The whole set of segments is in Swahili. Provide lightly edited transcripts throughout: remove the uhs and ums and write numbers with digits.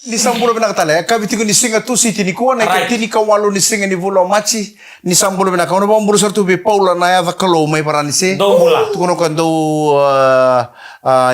Ni sambulo binakatala kabitigo ni singa tu siti ni kuana Right. tini kawalo ni singa ni vulo machi ni sambulo binakana ba mbulu sartu be Paula na ya kalo mai parani se Do bula. tukono kan do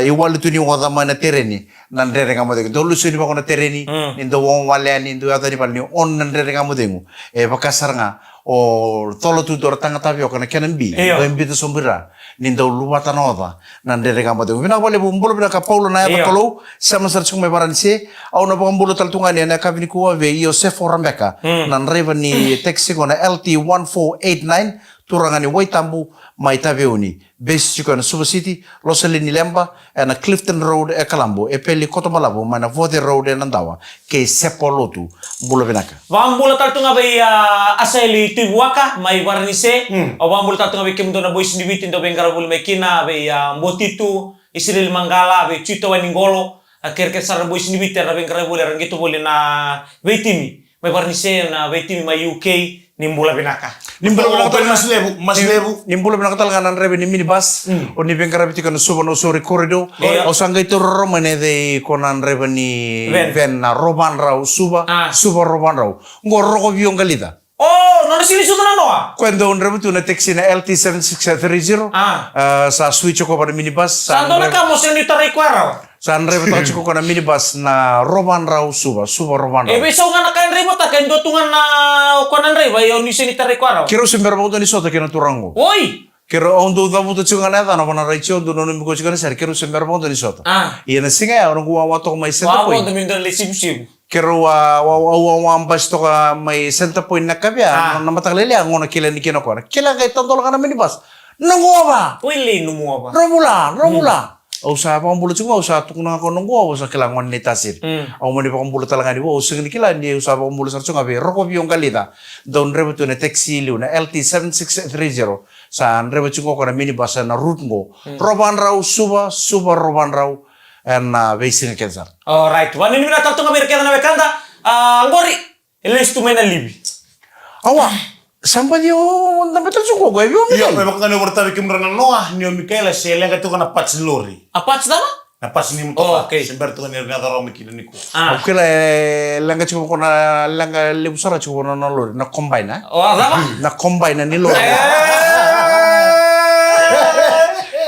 iwalu tu ni wada mana tereni nan rere ngamo de do lusu ni ba kona tereni ni do won wale ni do ata ni pal ni on nan rere ngamo dengu bakasar nga o tolo tu dor tanga tapi o kana kenan bi do embi to sombira ni do luwata nova nan rere ngamo dengu bina wale mbulu binaka Paula na ya kalo sama sartu mai parani se au na pambulu taltungan ya na kabini kuwa ve Yosef Orambeka nan reva ni taxi kona LT1489 turangani Waitambu Maitaveuni base chikona Suba City Losalini Lemba na Clifton Road e Kalambo e peli Kotomalabo mana Vode Road e Nandawa ke Sepolotu mbula benaka Vambula taltunga be aseli tibuaka mai varnise o vambula taltunga be kimdona boys divitin do bengara bul mekina be Mbotitu Israel Mangala be Chito Waningolo akhirnya sarang boys diviter na bengara bul rangitu bul na Veitimi mai varnise na Veitimi mai UK nimbula benaka nimbula mas lebu nimbula benaka talganan rebe ni minibus o ni bengara bitika no Suba no sori corridor o sanga itu romane de konan rebe ni ven na Roban Rau Suba Suba Roban Rau ngoroko biong Oh, non sini sudah noa. Quando un rebuto una taxi na LT7630 sa switch ko para minibus Sando na kamu sini tarik kuara. San rebuto ko na minibus na Roban Rau Suba Roban Rau. Besok nga nakain ribut akan dotungan na konan riba yo ni sini tarik kuara. Kiro sember mo ni sota kino turango. Oi. Kiro ondo da buto chunga na na na raicho do no mi ko chunga ser kiro sember mo ni sota. Iya na singa ya ono gua wato mai senta point. point. Wow, mindan lesim-sim. Kiro wa ambasto ka may center point na kabya na mataglele ngona kila ni kino ko. Kila kay tondol ka na minibus. Nanguwa ba? Wili numu apa? Romula. O sa pambulo chunga o sa tukuna ko nungwa o sa kilangon ni tasir. O mo ni pambulo talaga ni o sing ni kila ni sa pambulo sa chunga be roko biong kalita. Don rebuto na taxi liu na LT7630 sa rebuto ko na minibus na route ngo. Roban Rau Suba Roban Rau na basing kenzar. Alright. Wan ini mina taltunga mereka na bekanta. Ngori. Ele instrumena libi. Awa. Sampai dia na betul suko go ebio iya mi. memang kan bertarik kemrana Noah ni Mikaela se lenga tu kana pats lori Apa sedana? na pats ni mto Okay. sember tu kan ngada ro mikina niku Oke la langa chiko ko na langa lebusara chiko na lori na combine na. Oh, apa? Na combine na ni lori.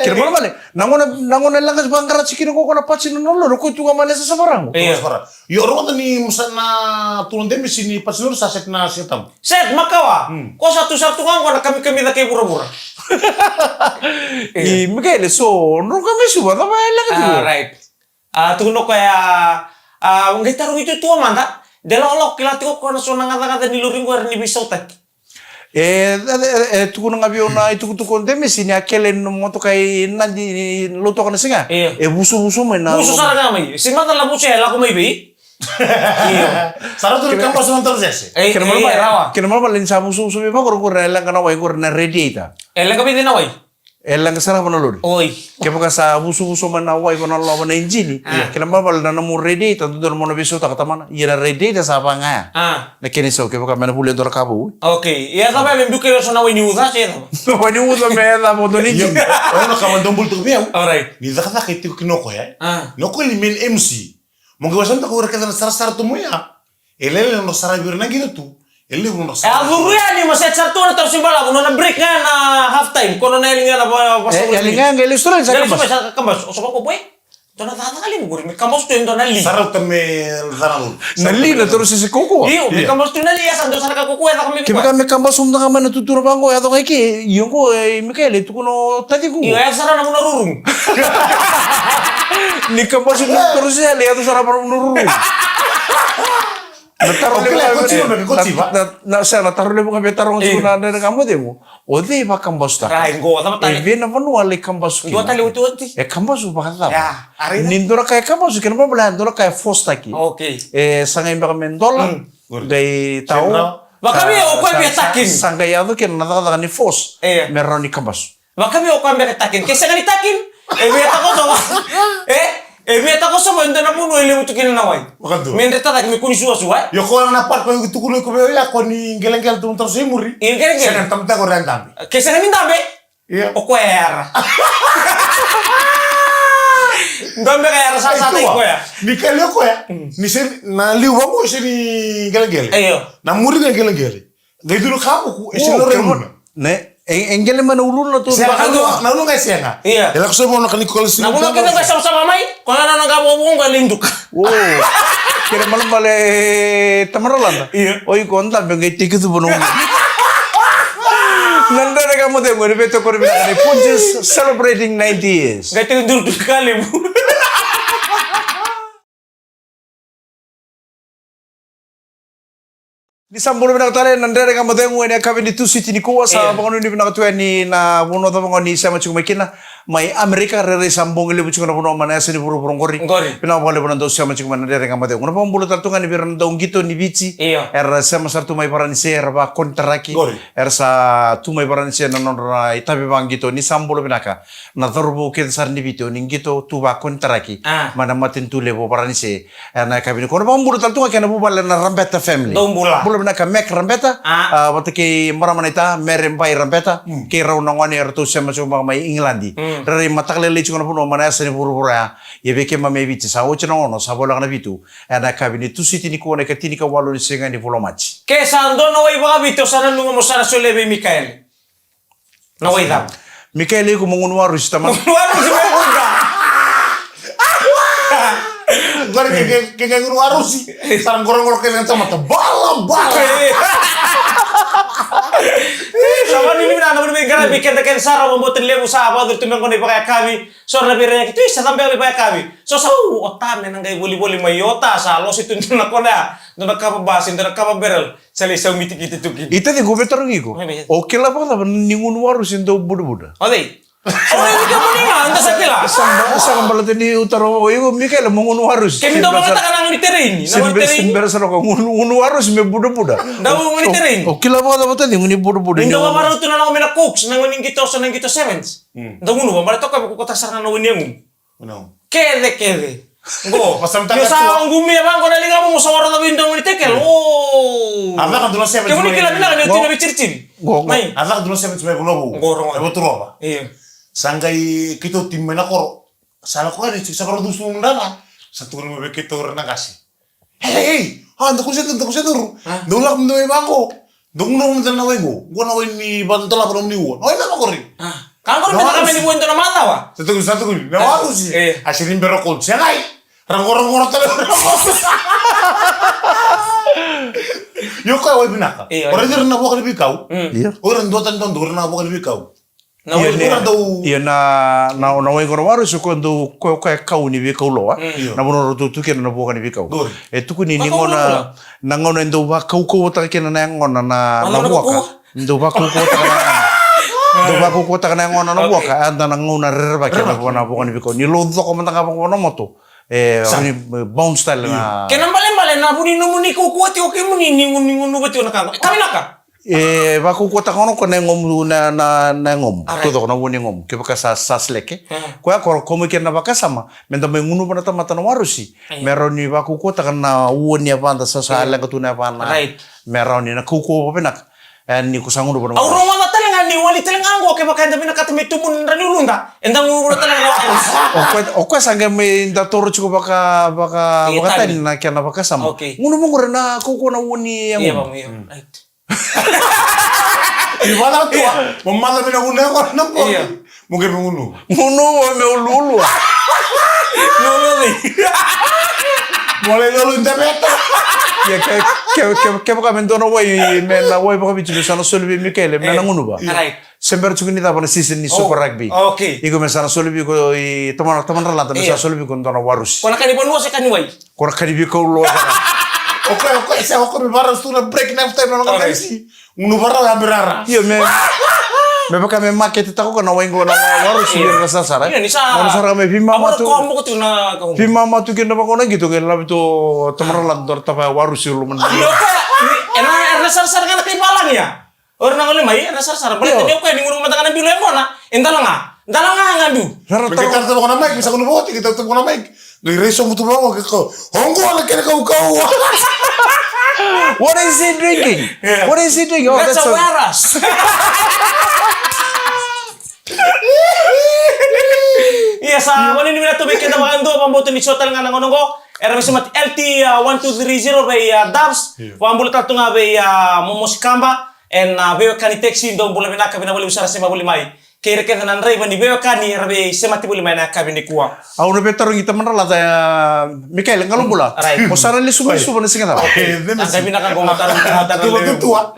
Kira mana balik? Nangona langas bangkara cikino ko na patsin no loro ko tunga mane sa sabarang. iya para yo ro ni musana tulun demi sini pats lori saset na setam Set makawa. Ko satu-satu kan kami da kay pura-pura. I Mikael so no kami suba ta ba langa tu. Right. Tuno kaya ngai taruh itu tua manta. Delolok kilati ko na so ngata-ngata ni luring ko ni bisotek. Tu kunang abio na itu tu konte mesini akele no moto kai na di loto kana singa. Busu na. Busu sarang kami. Simata la busu la ko may bi. Iyo. sara tu campus non terjese Kena mal balin sa busu be ba ko lang kana wai ko na ready ita. Lang kami din away. Lang sana pa lord. Oy. Kaya pagka sa busu man na wai ko na lawan na engine. Kena mal bal na mo ready ita do mo na biso ta katamana. Ira ready ita sa pa nga. Na kini so kaya pagka mana bulen dor kabu. Okay. Iya ka ba membuke so na way ni uza siya. Wani uzo me da mo do ni. ono kaman dombul tu biau Alright. ni zakata kitu kinoko ya noko li men MC mongo wasan ta ko rekata sar tu moya elele no sara birna gitu tu ele no sara Guru ya ni masih satu na terus simbala ko na break nga na half time kono na linga na pas. Linga ngeli story sa Jadi kabas. sa kambas. O sa ko boy. Tona tata kali mo guri mi kambas to endo na li. sara tame zanal Nali na terus si koko. Iyo, mi kambas to na li sa do sa ka kuku ta kami. Kaya kami kamba sumda ka man tuturo bango ya to kay ki yung ko Mikael itu kuno tadi ko. Iyo ya sara na mo narurung. Ni kamba sumda terus ya lihat sarap nururu. Nataruh na sa nataruh le mga betarong sa na kamu demo. O di ba kambas ta? Rain go ta tali. Even na manual le kambas ki. Dua tali utu uti. Kambas ba kata? Ya, ari na. Nindora kay kambas kaya ba bala ndora kay fosta ki. Okay. Sangay ba kami dola. Day tao. Baka mi o kwa takin. Sangay ado kin nataka ni fos. Meron ni kambas. Baka mi o kwa takin. Kesa nga ni takin. Beta ko so. Beta ko so benda na puno ile mutukin na wai. Makantu. Mendeta tak mi kuni suwa. yo ko na part ko tu kuno ko ya ko ni gelengel tu terus muri Gelengel? sen tamta ko rentam Kesa nga ni tabe. iya O kwa era. Ndombe kayak rasa sate ko ya. Ni kali ko ya. Ni sen na liu bango ni gele-gele. Iyo. Na muri na gele-gele. Gai dulu kamu ku isi lo remuna. Ne, engele mana ulun na tu. Saya kan na ulun ngai sianga. Iya. Ya ko mo na kan ko si. Na muna kita sama-sama mai. Ko na nang gabo mo linduk. Wow. Kira malam bale tamaralan. Iya. Oi konta bengai tikitu bono. Nandare kamu tengok ni beto kor bilang ni Punjus celebrating 90 years. Gak tidur kali bu. Di sambul bilang tale nandare kamu tengok ni akabi di tu city ni kuasa bangun ni bilang tu ni na buno ta bangun ni sama cuma kina mai Amerika rere sambung ile bucung na buno mana sini buru ngori. Pina boleh buno tu sama cuma nandare kamu tengok. Na pambulu tartungan ni biran daung gitu ni bici. Era sama sartu mai paran se era kontraki. Era sa tu mai paran se nanon rai tapi bang gitu ni sambul binaka. Na torbu ken sar ni video ni gitu tu ba kontraki. Mana matin tu lebo paran se. Na akabi ni kono pambulu tartungan kena bubal na rambeta family. Daung bula. Na ka mek rambeta wata ke maramanita merempai rambeta ke raunangwani ertu sama cuma mai Englandi dari mataklele cuma puno mana seni pura-pura ya beke mame bici sawo cina ono sabola kana bitu ana kabini tu siti ni kone ka tini ka walu ni senga ni polomaci ke sando no wai ba bitu sana nunga mo sana solebe Mikael no wai dam Mikael ko mungun waru sita man waru si muda Gua kayak guru harus sih. Sarang gorong-gorong kayak sama bala. Sama ini mina namun begara bikin tekan sara membuat lemu sahaba tu memang kau pakai kami. Soalnya biranya itu bisa sampai pakai kami. So otam nang gay boli-boli mayota sa lo situ nak kona. Nak kapa basin, nak kapa berel. Sali sa miti kita tu gini. Ita di gobe tarung iko. Oke lah apa lah ningun waru sinto buda-buda. Ode. Oh ini kamu ni mah anda sakila. Sa kambala tadi utaro iko Mikael mungun warus. Kami tahu mengatakan nang diterin. Simber saroko mungun warus me buda-buda. Daw mo diterin. Oke lah apa lah tadi nguni buda-buda. Indo ba maro tu na ako mena cooks nang ngin kita sa nang kita sevens. Daw mo ba mara to ka ko tasar na wini ngum. No. Kede. Go. Pasam Yo sa ang gumi abang ko na linga mo sa waro na window mo ni tekel. Oh. Ada kan dulu sevens. Kemo ni kila bilang na tino bicircin. Mai. Ada kan dulu sevens me buno. Gorong. Ebo turoba. Iya. Sanggai kita tim mena koro. Salah ko ada sa produs mo ndana. Sa turun mo kita na kasi. Hey, anda ko setur. Dolak mo me bango. Dong no mo na wego. Gua na ni bantola pero ni wo. Oy na ko ri. Kangkor beta kami ni buento na mata wa. Satu kun. Na waru si. Asirin berokol. Siangai. Rangorong tele. Yo ka way binaka. Ora dir na buka ni bikaw. Ora ndotan don dur na buka ni bikaw. Na way Iya na way kono waru su kondo ko kau ni bikaw lo na bono tu ken na buka ni bikaw. Tu kuni ni ngona na ngona ndo wa kau ta ken na ngona na buka. Ndo wa kau ta na do ba ko ta kana ngona na buka anda na ngona rerba ke na bona buka ni bikaw ni lo do ko manta ka ko no moto ni bounce style na kenang bale na buni no muni ko ko ti o ke muni ni ngunu bati na ka kami naka ba ko ta kono ko na ngom na ngom to do na buni ngom ke baka sa sleke ko ya ko mo ke na baka sama menda me ngunu bana ta mata no warusi meroni ba ko ta kana woni abanda sa sala ka tuna bana meroni na ko penak ni ko sangu do bana auro wana talengan ni wali talengan go ke baka ndabi na katame tumun rani ulunda endang nguru talengan o ko sanga me nda toro chuko baka tan na kana baka sama ngunu mo na ko na woni yang iya right Iwala tua, mamala mina ngunu ko na po. Mungkin ngunu me ululu. Boleh lulu internet. Ya ke baka mentono way me na way baka bichu sana solvi Mikael me na ngunu ba. Sember chukini ta bana season ni Super Rugby. Iko me sana solvi ko teman relata me sana solvi ko ndona warus. Kona kani bonua se kani way. Kona kani bi ko lo. Oke, saya aku baru sudah break next time nang kasi. Ngunu bara ya berara. Iya me baka me market ta ko na way ngo na warus ni rasa sara. Iya ni sa. Mo sara me bima matu. Ko mo ko tuna ko. Bima matu ke na ba ko na gitu ke labi to teman relata ta warus lu men. Ena sar-sar kana kay balang ya. Or nang le mai ena sar-sar boleh tadi ko ni nguru mata kana bilo mona. Endalanga ngadu. Kita tahu kena mic bisa kuno boti kita tahu kena mic. Dari reso mutu bawa ke ko. Hongko ala kene kau. What is he drinking? What is he drinking? Oh, that's a waras. Iya sa wani ni to be kita magando pamboto ni Sotal nga nangonongo. Era mismat LT 1230 by Dabs. Pamboto tato nga by Momosikamba and veo kani taxi ndo bula binaka binabuli usara sema buli mai. Kira kira nan rai bani veo kani rabe semati buli mai na kabini kuwa. Au na betaro ngita manala ta Mikael ngalo bula. O sara le sumo sumo na singa ta. Ang binaka gomotar Tua.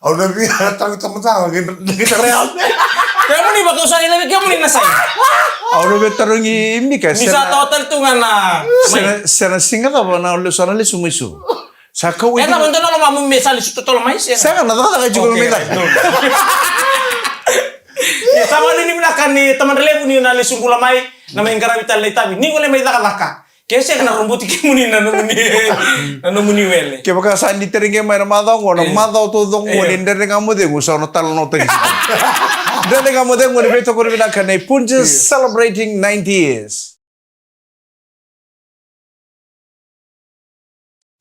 Au na bi tang tama kita real. Kamu ni bakal usah ini kamu ni nasai. Au na betaro ngi Mikael. Bisa total tu ngana. Sera singa ta na le sara le sumo su. Saka wi. Eta bantu nolo mamu mesal su totol mais ya. Saka na ta ka juga Mikael. Ya sama ni minakan ni teman relevu ni na lesung kula mai na mengkara vital letabi. Ni kole mai laka. Kese kana rumbuti kimuni na muni wele. Ke baka sa ni teringe mai na madao ko na madao to dong ko ni ndere ngamu de gusa no tal no te. Ndere ngamu de ngone beto ko bina kanai Punja celebrating 90 years.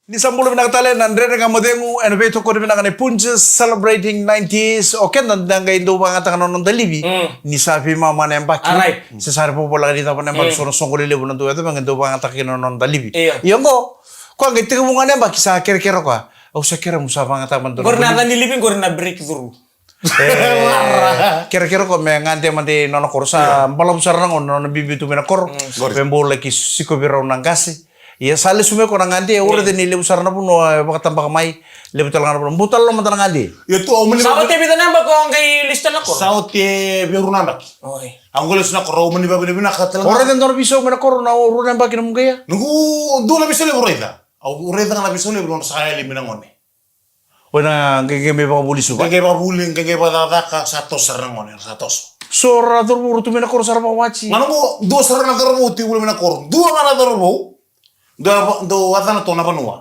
Ni sambulu bina tale na ndere ngamu de ngu en beto ko bina kanai Punja celebrating 90 years. Okay na ndanga indo banga tangan non dalibi. Ni sapi mama na mbaki. Se sare po bola ni tapon mbaki sono songole le bunan do ito banga indo banga takin non dalibi. Yongo ko ang itik mo nga mbaki sa kere-kere ko. O sa kere mo sa banga taman do. Gorna ni living gorna break through. Kira-kira ko may ngante mante nono korsa balam sarang on nono bibitu mena kor pembol lagi siko biro nang kasi ya sale sume ko nang ngante ora de nile usarna puno baka tambak mai lebu talangan puno butal lo mantang ngante Ya tu omni. Saote bita namba ko ang kay lista na ko. Saote biru nambak. Oy. Ang gulo sina ko omni ba bina katalang. ora den dor biso mena kor na ora nang bakin mo gaya Nungu dula bisa le ureda. Au ureda na bisa le bulan sa ele minangone. wana ngenge me baka buli suba Kage babuling kage badada ka satu serangone satos. sora dor buru tu mena kor sarpa wachi Mana mo dua serang na dorbo ti bulu mena kor. Dua mana dorbo. Do atana to na panua.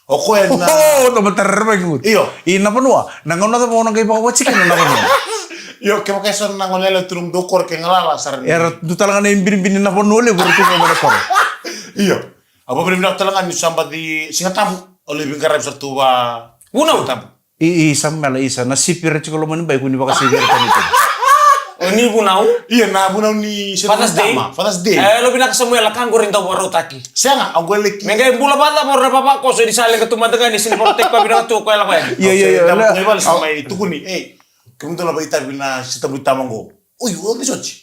O ko en na. oh to betar bagut Iyo. ina panua nangona to mo nang kay baka wachi kan na panua Yo ke pakai son nang olelo turung dokor ke ngalala sarang. era du talangan na bin na panua le buru tu mena kor Iyo. Apa benar talangan ni sambat di Singatamu oleh bingkara bisa tua. Unaw. isa mela isa na sipir chiko lo man bay kuni baka sipir kan ito Ni bunaw. Iya na bunaw ni Father's Day. Father's Day. Lo binaka semua lakan gorin tau baru taki. Siya nga, ang gwelek. Mengay bula bata mo na papa ko so di sale ka tumadangan ni siniportek pa binaka tu ko la ko. iya Dapat ngebal sama itu kuni. Kamu tuh lah baita bina sita bita mango. Uy, o di sochi.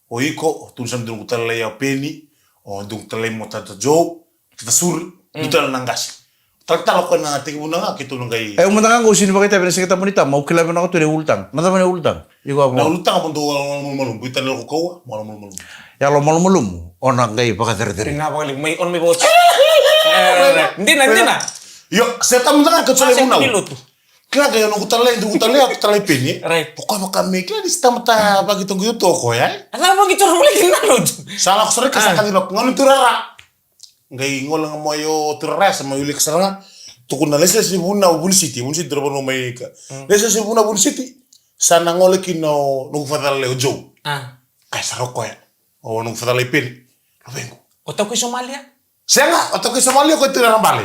O iko tulisan dung tala ya peni. O dung tala mo tata jo. Tata sur. Dutala nanggas. Tagtalo ko na tingin mo na nga kito nung kay. Umantangan ko sino ba kita pero sa kita monita mau kila na ko to ultang. Nata man ultang. Igo Na mo. ulutang mo do malum bitan lo ko malum. Ya lo malum onang gay baka ter. Nga pa may on may boch. Hindi na. Yo, seta mo na ka tsole mo na. Niluto. Kaya kaya nung utala peni. Right. Pokoknya kami kaya di sita mata bagi tunggu itu ko ya. Ala mo gitu mulai kinalod. Salah ko sore kasakan ba ngano turara. Ngai ngolang mo yo turara sa mayulik saranga. Tukun na lesa si buna bun city drobo no may ka. Lesa si buna bun city. Sana ngole kino nung fadal le ojo. Kaya sarok ko ya. O nung fadal le peni. Lo vengo. Otak ko Somalia. Siya nga, otak ko Somalia ko turara bali.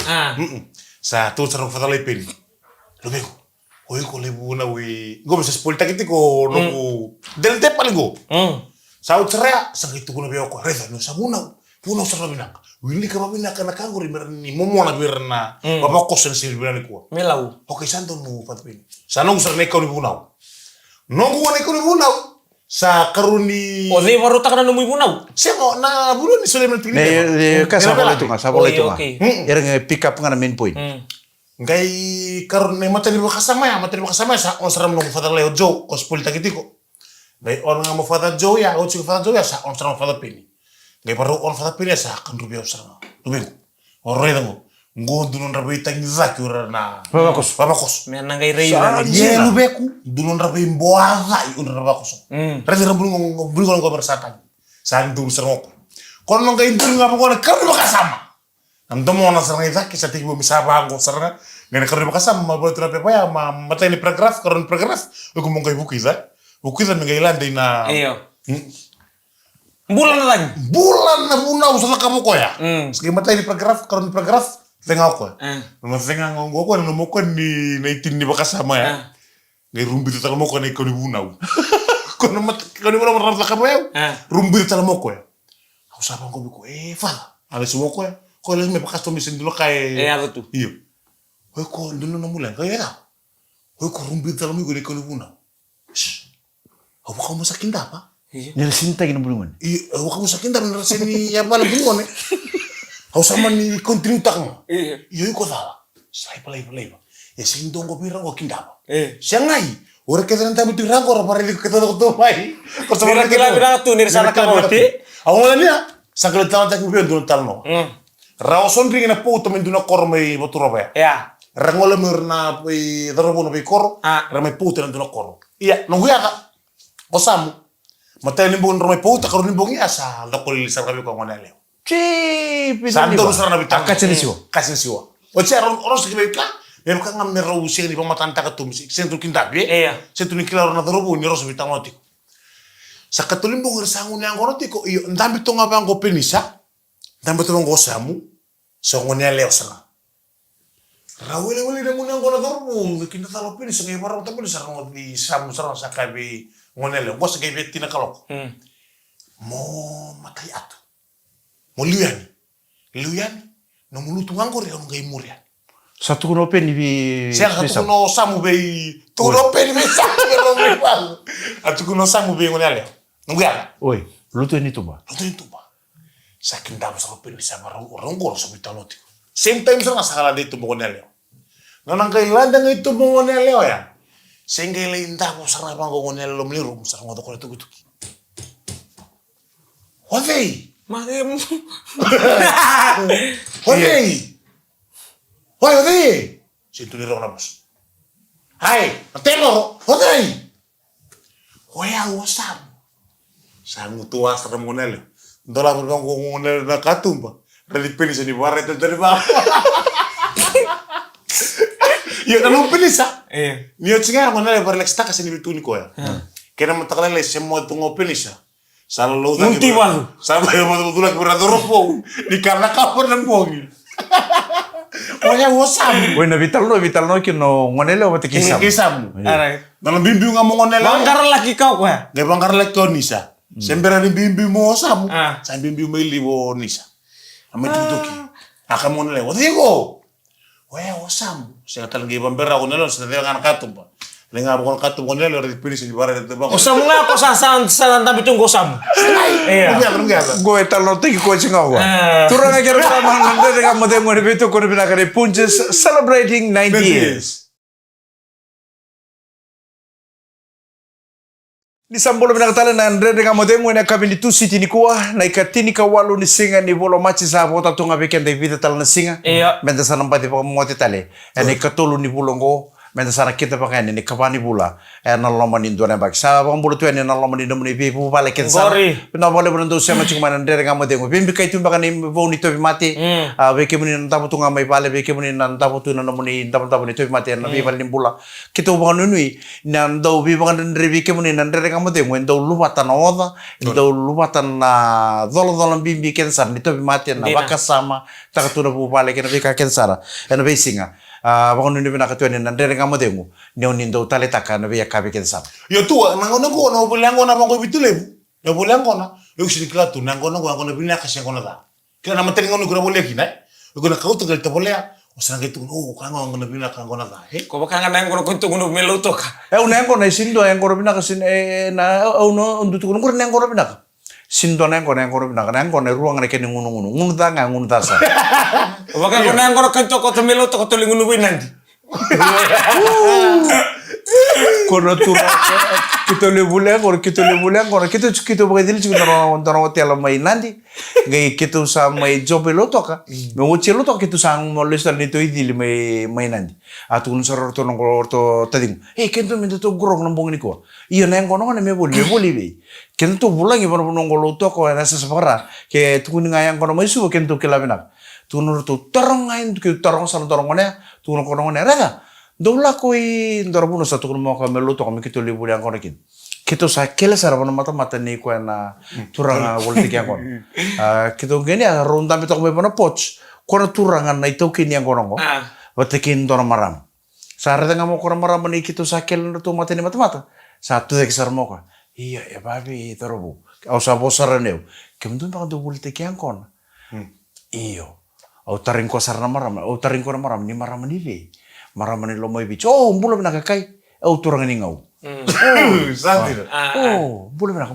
Sa tu sarok fadal le peni. Lo vengo. Oy ko le buna wi. Go bisa spolta kiti ko no delte palingo. Sa utsara sa gitu ko na biyo ko. Reza no sa buna. Buna sa binang. Wili ka mabina ka nakangori merni momo na birna. Baba ko sen sir birna ko. Melau. Okay santo no patpin. Sa nung sa neko ni bunaw. Nung ko neko ni bunaw. Sa karuni. O di baru tak na numuy bunaw. Siya mo na bulo ni Suleiman Tini. Ne ka sa bola itu nga, sa bola itu nga. Okay. Era nga pick up nga na main point. Ngay karon ni matali ba kasama ya sa on saram nung father Leo Joe kospol takitiko. Ngay on nga mo father Joe ya, o si father Joe ya sa on saram father Pini. Ngay paru on father Pini sa kan rubio sarang. Rubio. Ore dango. Ngo dunon rabi tangi zaki ora na. Babakos. Me nangay rey. Ye lubeku dunon rabi mboaza un rabakos. Rezi rabul ngo bersatan. Sa ndul sarang ko. Kon no ngay ndul nga ko na kan kasama. Ang damo na sarang zaki sa tibo misaba ngo sarang. Ngay kan kasama mabot na pepa ya matay ni paragraph karon paragraph. Ko mo ngay bukiza. Bukiza mi ngay lande na. Iyo. Bulan na lang. Bulan na bunaw sa kamu ko ya. Sige matay ni paragraph karon paragraph tengah ko. Tengah ngo ko no mo ko ni na itin ni bakasama ya. Ngay rumbi to mo ko ni ko ni bunaw. Kono Kau ni mana merata kamu ya? Ah. Rumbir tala moko ya. Aku sapa kau biku, fa. Ale semua kau ya. Kau les me pakas tomi sendulu kai. Apa tuh? Iyo. Kau kau dulu namulan kau ya. Kau rumbir tala moko ni kau ni puna. Aku kamu sakin apa? Nila sinta gina bulungan. Iya, aku kamu sakin tapi ngerasa ni ya bala bungon eh. Aku sama ni kontinu tak mo. Iyo kau salah. Saya pelai. Ya sindong kau pirang kau kinda apa? Siangai. Ora kita nanti betul rangko orang pare kita tuh mai. Kau sama Kira bilang tuh dari sana kamoti. Aku ngeliatnya sakit tangan tak kubian dulu talno. Rawson ring na puto men duna kor mai botura ba. Ya. Rangola mirna pi darobo no pi kor. Ramai puto na duna kor. Iya, nunggu ya kak. Osamu. Mata limbong ramai puto karo limbong ya sa lokol sa kami ko ngonale. Santo usara na bitang. Kachen siwa. Kachen siwa. Oce orang sekitar ka. Memang kan ngamne rawu sing di pamatan tak ketum sih. Sentu kinta be. Sentu ni kilaro na darobo ni roso bitang otiko. Sa katulimbong sangun yang kono tiko iyo ndambi to ngapa ngo penisa. Ndambi to ngo samu. So ngonale osana. Rawele na muna ngo na darobo. Kinta talo penisa ngai parang tapi sa ngo di samu sarang sa kabi ngonale. Ngo sa kabi tina kalok. Mo matai atu. Mo liuyan. No mulutu ngangko ri ngai murian. Satu kuno pen di Siang satu kuno samu bei turo pen be samu be rombe bal. Atu kuno samu be ngonale. Nunggu ya. Oi, lu tuh ini tuh ba. Lu tuh itu ba. Saking dapat sama pen bisa orang gol sama taloti. Same time sana sakala de itu ngonale. Nanang kai ladang itu ngonale ya. Sehingga linda mo sarang bang ngonale lo meliru sarang ngoto ko itu gitu. Hodei. Makem. Hodei. Hodei. Situ ni rona bos. Hai, telo, hodei. Hoya wasam. Sangu tua sarang ngonale. Ndola berbang ngonale na katumba. Dari penis ni baret dari bawah. Yo kalau penisa. Mio tsinga ngonale barlex ta kasi ni bituni ko ya. Kena matakalele semua tu ngopelisa. Sala lo ta. Multiman. Sama yo betul lagi berador po. Di karena kapur dan pongil. Oya wasam. Oi, na vital no kino ngonele o mate kisam. Kisam. Arai. Dalam bimbi ngomong ngonale. Bangkar lagi kau ya. Dia bangkar lagi kau nisa. Sembera di bimbi mo wasam. Sa bimbi mo libo nisa. Ame tutuki. Aka ngonale. Wadigo. Oya wasam. Saya kata lagi bambera ngonale sa dengan katum pa. Lenga bukan katum ngonale ora dipilih sa bara de bang. Osam nga ko sa tapi tunggu osam. Iya. Gue tal no tiki ko singa wa. Turang agar sama nande dengan mode mo beto ko bina kare punches celebrating 90 years. Ni sambolo bina katala na andre dengan mode mo na kabini tu city ni kuah na ikatini ka walu ni singa ni bolo machi sa bota tunga weekend de vida tal na singa. Iya. Menda sana pati pa mo tale. Ene katulu ni bulongo. Menda sana kita pakai ini kapani bula. Na lomba ni ndone bak. Sa bang bulu tu ni na lomba ni domni bi pu pale ken sa. Pina boleh beruntung sama cuma andre dengan mode mo. Bimbi kai tu bakani boni to mati. Beke muni nanta putu ngamai pale beke muni nanta putu na nomuni nanta ni to mati na bi pale bula. Kita ubang nunui na ndo bi bakan andre beke muni andre dengan mode mo ndo lupatan oda, ndo lupatan na dolo bimbi ken sa ni to mati na baka sama takatuna pu pale ken bi ka ken sa. Na bi singa. Bakon ni bina katuan ni nandere ngamo dengu ni onindo tale takana be yakabe kensa yo tua nangono ko no bulango na bango bitulebu no bulango na yo sidikla tu nangono ko ngono bina kasi ngono da kila na materi ngono ko boleh kina ko na kauto gal boleh osang gitu no kan ngono bina kan ngono da ko baka nga ngono kuntu ngono meluto ka unengo na sindo ngoro bina kasi na uno undutu ngoro ngoro bina ka sindo ngoro bina ka ngoro ruang na kene ngunu da nga ngunu da sa baka ngoro kanto ko to meluto ko to ngunu winandi kono tu kita le bulan kita bagay dili kita no hotel mai nandi ngai kita sa mai job loto ka me uchi loto kita sang molesta nito idili mai nandi atu kun soror to ngor to tading kento me to grong nambong ni ko iyo nang kono me boli be kento bulang ibo no ngolo to ko na sa separa ke tu kun ngayang kono mai su kento kelabena tu nur tu torong ngain tu torong sal torong ne tu no kono ne raga dola koi ndorobuno satu kun mo ka meluto kami kito libu yang kono kin kito sa kele sara bono mata ni ko na turanga wolti yang kono kito geni a ronda beto ko bono poch kono turanga na ito kin yang kono ko watikin doro maram sara nga mo kono maram ni kito sa kele to mata ni mata satu dek sar mo ka Iya, ya babi terobu. Au sa bosaran eu. Kemudian bang do bulte kiangkon. Iyo. Au taring ko sarna maram, au taring ko maram ni maram ni be. Maram ni lo moi bicho. Oh, bulo na kai. Au turang ni ngau. Santir. Oh, bulo na.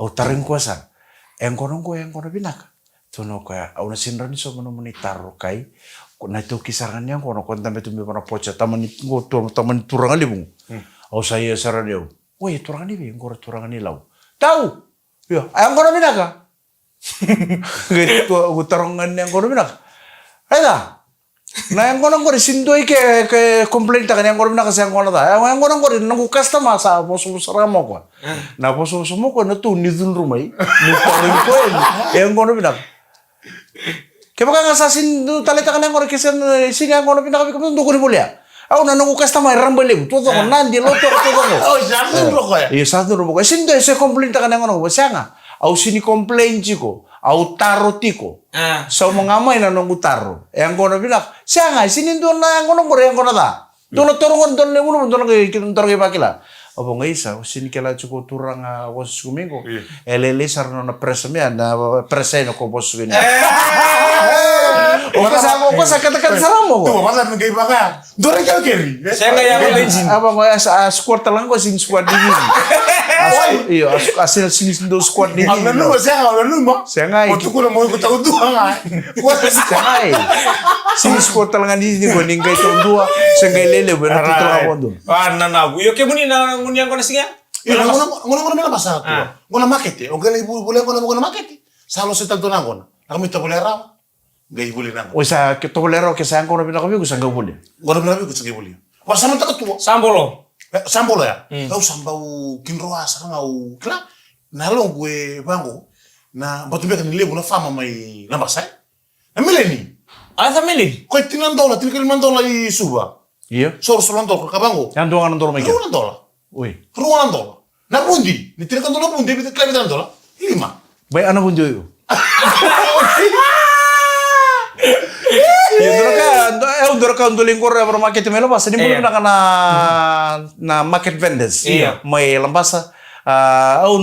Au taring ko sar. Engkono binak. Tono ko au na sinra ni so mono moni taro kai. Na itu kisaran yang kono konta betu me para pocha tamani go tamani turang ali bung. Au saya saran eu. Woi, turang ni be, ngor turang ni lau. Tahu? Ya, ayang kono binaka. Gitu, utarongan yang kono binaka. Ada. Na yang kono ngor sindoi ke komplain ta kan yang kono binaka sayang kono ta. Yang kono ngor nangku customer sa bosu saramo ko. Na bosu mo ko na tu ni dun rumai. Ni paling ko yang kono binaka. Kaya baka ngasasin talita ka yang kono kisan sini yang kono binaka ko ndo ko ni boleh. Aku nanu customer rambele tuh kok nanti lo tuh Oh, satu rokok ya? Iya satu rokok. Sindo saya komplain tak kena ngono, sianga. Au sini komplain ciko, au taro tiko. So mengamai nanu taro. Yang kono bilang, sianga sini tuh na yang kono yang kono ta. Tuh lo torongon tuh le mulu tuh kita torong pakila. Apa nggak isa? Sini kala cukup turang bos kuminggo. Elele sarno na presnya na presnya ko bos ini. Oke, saya katakan salah mau. Tuh, masa nggak ibaga. Dorang jauh kiri. Saya nggak yang bensin. Apa nggak squad telang kok sing squad ini. Iya, hasil sini do squad ini. Ang nanu saya nggak nanu mah. Saya nggak. Waktu kuna mau ikut tahu tuh nggak. Saya nggak. Sini squad telang ini gue ningkai tahun dua. Saya nggak lele benar tuh telang bondo. Wah, nana, yo kayak muni nang muni yang kono singa. Iya, ngono mela pasal tuh. Ngono market ya. Oke, ibu boleh ngono market. Salo setal tuh nangona. Kami tak boleh ram. Gak boleh nang. O sa que tolero que sa ancora bina kami gusa boleh. Ngono mela biku segi boleh. Wa sama tak tuwa. Sambolo. Sambolo ya. Kau sambau kinroa sarang au kla. Na long gue bango. Na batu beka ni lebu na fama mai na basai. Na mileni. Asa milin. Ko tinan dola, tinan dola i suba. Iya. Sor solan dola ka bango. Yang doang nang dorong Ruang dola. Oi. Ruang dola. Na pundi. Ni tinan dola pundi bita klabi dola. 5. Baik anak pun joyo. Ya dorka untuk lingkor ya market melo pas ini belum nak na market vendors. Iya. Mai lambasa au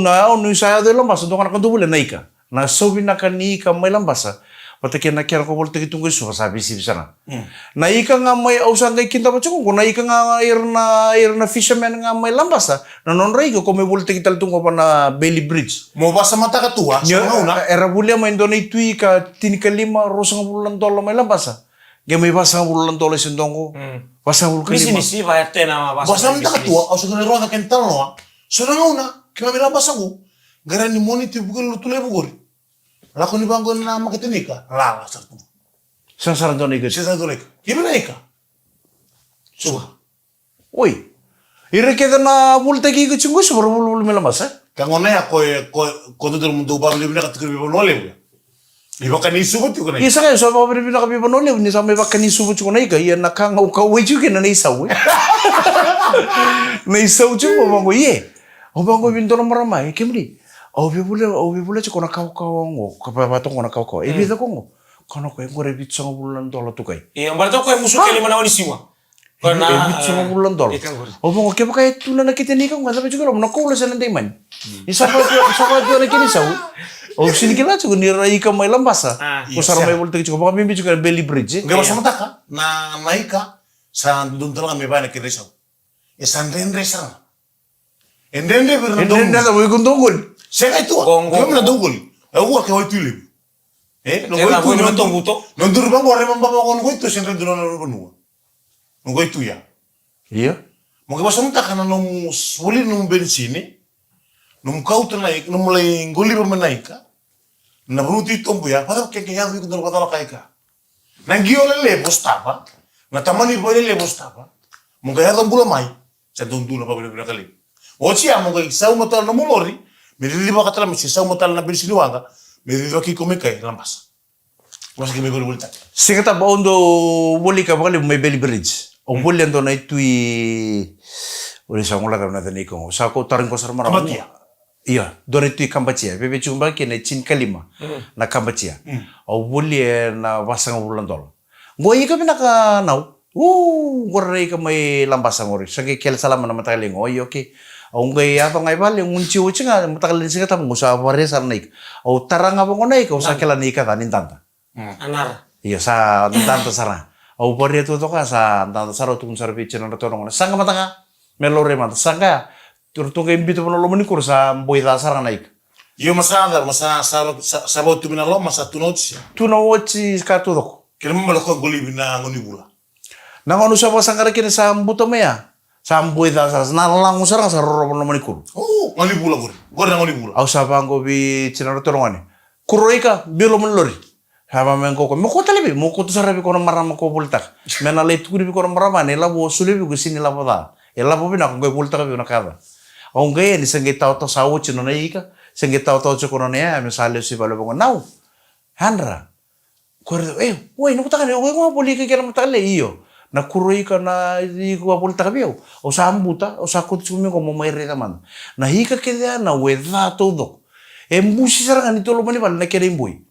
saya do lambasa untuk anak boleh naika. Na sobi nak nika mai lambasa. Pati kena kira ko boleh tunggu suka sabi si sana. Naika nga mai au sangai kinta pa ko naika nga irna fisherman nga mai lambasa. Na non rei ko me boleh kita tunggu pa na Bailey Bridge. Mau basa mata ka tua, Una era bulia mai ndone tui ka tini ka lima rosang bulan tolo mai lambasa. Ge mai basa bulan tolo sendongo. Basa bulan Misi lima. misi vai tena ma basa. Basa mata ka tua, au sa ruang ka kental no. Sora ngauna, kima mela basa ko. Gara ni moni ti bugol lutule bugori. Lako ni bangun na maketenika. La sartu. Sasaran ndone ge. Sisa dolek. Gimana ika? Suha. Oi. Ire kita na bulte ki ke cunggu sebor bul mai lambasa. Kangona ya ko todo el mundo ba le bina ka tikri bo nole. Iba kan isu bo tikona. Isa kayo sa mga pinipina ka pipa nole, ni sa may baka ni subo chungo na ika, iya nakanga ukaway chuki na naisaw eh. Naisaw chuko, bango ye. O bango binto na maramay, kimli. O bibula chuko na kawkawango, kapabatong ko na kawkaw. Ibita ko ngo, kano ko yung rebit sa bulan dola tukay. Iya, berarti ko musuh kali mana wani siwa. Rebit sa bulan dola. O bango kaya kaya tuna na kita nikang, kaya juga lo, nakula sa nandiman. Isa ka na kinisaw. O sini kila chuko nirai ka may lambasa. Kusara may bulte chuko, baka mimpi chuko na Bailey Bridge. Enggak masuk mata ka na naika sa dun talaga may bana kirisaw. Isan rendre sa. Endende pero Hindi na mo yung tungkol. Saya itu, kami na dungkol. Aku ka hoy tulip. No Kaya hoy mo tulip. nung buto. Nondur bang wala man baba ko hoy to siyempre doon na kuno. No hoy tuya. Iya. Mo ka masuk mata ka na nung suli nung bensine. Nung kauto na nung mulai nguli pa manaika. Na bruti tombo ya, para kaya kaya ko doon ka kay ka. Nangiyo le bostapa. Na tamani boy le bostapa. Mo kaya tong bula mai. Sa doon na pa bila kali. Ochi amo kay sa mo tal no molori. Mediliba ka tala misi sa mo tal na bensine wanga. Mediliba ki kumikay lamas. Mas kami ko bulta. Singata ba ondo wali ka bakali may Bailey Bridge. O wali ando na itui uli sa ngula ka na tani ko. Sa ko taring ko sa marama. Kambatia. Iya, dore itui Kambatia. Bebe chumba ki na chin kalima na Kambatia. O wali na wasang bulan dol. Ngoy ka pinaka naw. Gorrei ka may lambasan ngori. Sagi kel salaman na matagaling. Oy, okay. Ang gay ato ngay bali, yung unchi-uchi nga, matagaling siya tapong sa pare sa naik. O tarang nga pong naik, o sa kila nika ta, nintanta. Anar. Iya, sa nintanta sarang. O pare to ka sa nintanta sarang tukun sarapichin na natorong na. Sanga matanga, melore mata. Sanga, turutong kay imbito po na lumanikur sa buhay ta sarang naik. Iyo masada, sabot tu minalo, masa tunotsi. Tunawotsi ka tudok. Kaya mo malako golibin na ngonibula. Nang ano siya pa sangara kini sa buto maya. Sa buhay ta sarang, nalalang mo sarang sa roro na manikur. Oh, ngonibula gori. Gori na ngonibula. Au sabang ko bi chinarotong ani. Kuroi ka, bilo melori. Haba men ko mo ko talibi mo ko to sarabi ko na marama ko bultak mena le tukuri ko na marama ne labo sulibi ko sini labo da e labo bina ko bultak bi na kada on ge ni sangi tao to sawo chino na ika sangi tao to ko na ya me sale si balo ko nau handra ko woi no ta ka ne ko boli ke kera matale iyo na kuroi ka na i ko bultak bi o sa ambuta o sa ko tsumi ko mo mai re man na hika ke na weda todo e musi sarang ni tolo mani bal na kere imbui.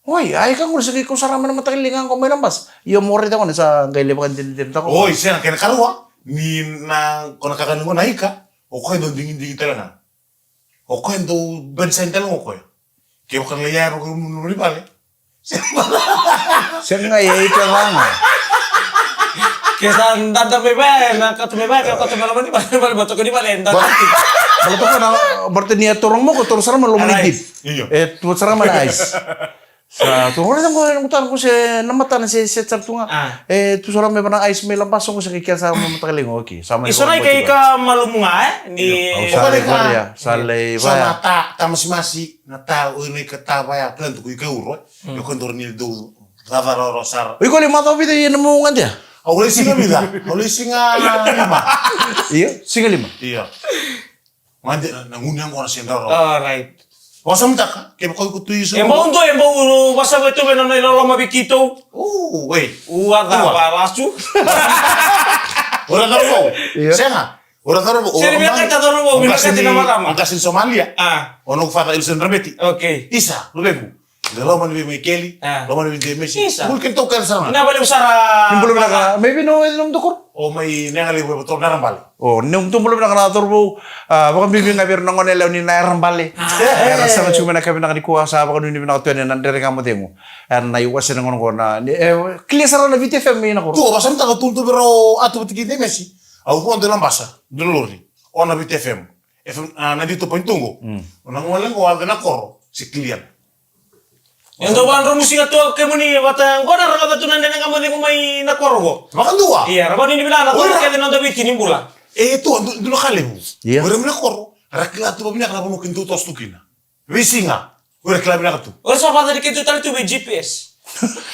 Oi, ay kan udah segi ko sarama na matakilingan ko may lambas. Iyo mo rin ako sa gaile bakan din ko. Oi, siya kena karwa ni na kona kakanu mo naika. O ko do dingin talaga. O ko do bensen talaga ko. Kaya kan layar ko mo rin pale. Siya nga ay ka lang. Kesa ndanda bebe, na katubebe, katubebe ni bale bato ko ni bale ndanda. Kalau to na berarti niya turong mo ko tur sarama lo manigit. Iyo. Tu sarama na ice. Sa turong rin ko mutan ko si namatan si sartunga. Tu sarama ba na ice may lampas ko sa kikya sa matakaling okay. Sama Iso na kay ka malumunga ni Salay ba? Salay ba? Sa mata, tamasi nata uni kataba ya planto ko ikauro. Yo kon dornil do lavaro rosar. Uy, ko lima to bida yan mo ngan dia. Awalay singa vida. Awalay singa lima. Iya, singa lima. Iya. Mande nangunyang ko na sendaro. Alright. Wasa mo taka, kaya ko kutuyo sa... Embo basa beto beno na ilolo mabikito. Wait. Uwa da balasu. Ora taro mo. Iya. Siya nga. Ora taro mo. Sir, biya kata taro mo, biya kata namarama. Ang kasin Somalia. Ono fata ilsen rabeti. Okay. Isa, lubegu. Dalawa man ni Kelly. Lama man ni Messi. Isa. Mungkin to kan sana. Ina bali usara. Belum na maybe no nom dokor. O may nangali mo to narambal. Oh, nung tumulong na kanator po, baka bibig nga pero nangon nila ni Nairang Bali. Kaya sa mga chuma na kami nakadikuha sa baka nung nakatuyan na nandere ka mo demo. And naiwasan ng ko na, clear sa na VTFM may nako. Tu, basam ta tuntu pero ato bitiki de Messi. Au ko ndela mbasa, dolori. Ona VTFM. FM nandito po intungo. Nang walang ko na koro si Kilian. Yang to ban romusi ka to kemuni wata ngona raga batunan na nga mo di ko may nakorogo. Makan dua. Iya, raga ni bila na ko kaya na dabi tinimbula. Itu dulu kali bu. Iya. Orang mana koro. Rakla tu babina kenapa mungkin tu tos tukina. Wisinga. Orang kelab nak tu. O sa pa dari kito tali tu be GPS.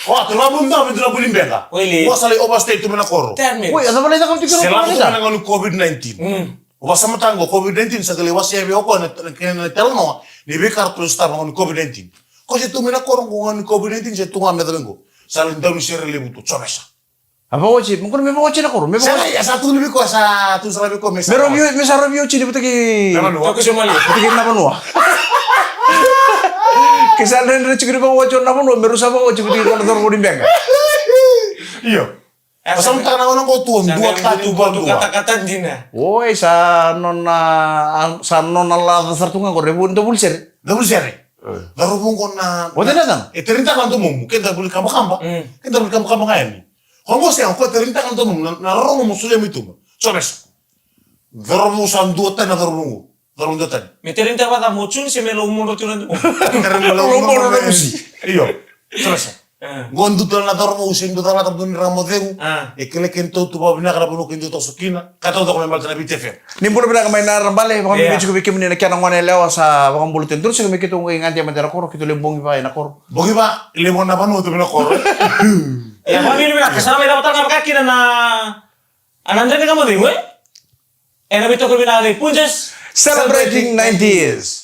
Oh, tu lah bunda, tu lah boleh benga. Wili. Wah, sali overstay tu mana koro. 10 minutes. Uy, ano ba na kami tigil Selalu ko tu dengan COVID-19. Wah, sama tanggo COVID-19 sekali wasi yang bioko na telno. Ni bekar terus tar dengan COVID-19. Kau situ mana koro dengan COVID-19 saya tunggu ambil bengo. Saling tahu share lebu tu comesa. Apa wachi? Mungkin memang wachi na koro. Memang Saya ya satu lebih ko satu lebih ko mesa. Meron view, mesa review chini putaki. Ako Somali. Putaki na panua. Kisah lain dari cakap wachi na panua. Meron sa wachi putaki ko na dor ko dimbenga. Iya. Pasal tanah orang kau tuan dua katu dua. Kata-kata dina. Woi, sa non Allah sartunga ko rebu untuk bulser. Double share. Darubung ko na. Wala na lang. Terinta kan tu mum. Kita boleh kamba-kamba. Kita boleh kamba-kamba ngayon. Kung gusto yan, kung terinta kan tu mum, narong mo sulit mo ito. Sobes. Darubung sa duotan na darubung. Darubung duotan. Miterinta pa ta muchun si melo umundo tunan. Darubung na musi. Iyo. Sobes. Gondo tal na darubung using do tal na tabun ramo deu. Ekele kento tu pa bina kana puno kento to sukina. Kato to ko membal na BTF. Nimpulo na kamay na rambale, baka may medyo kubikim ni nakyan ang wanelewa sa baka bulutin. Doon siya may kitong inganti ang matera koro, kito limbong iba na koro. Bogi ba, ilimon na pa no to bina koro. Ya, kami ni bila kasama ila utar nga kaki na anandre ni kamo di mo eh. Nabi to ko bina punjas Celebrating 90 years.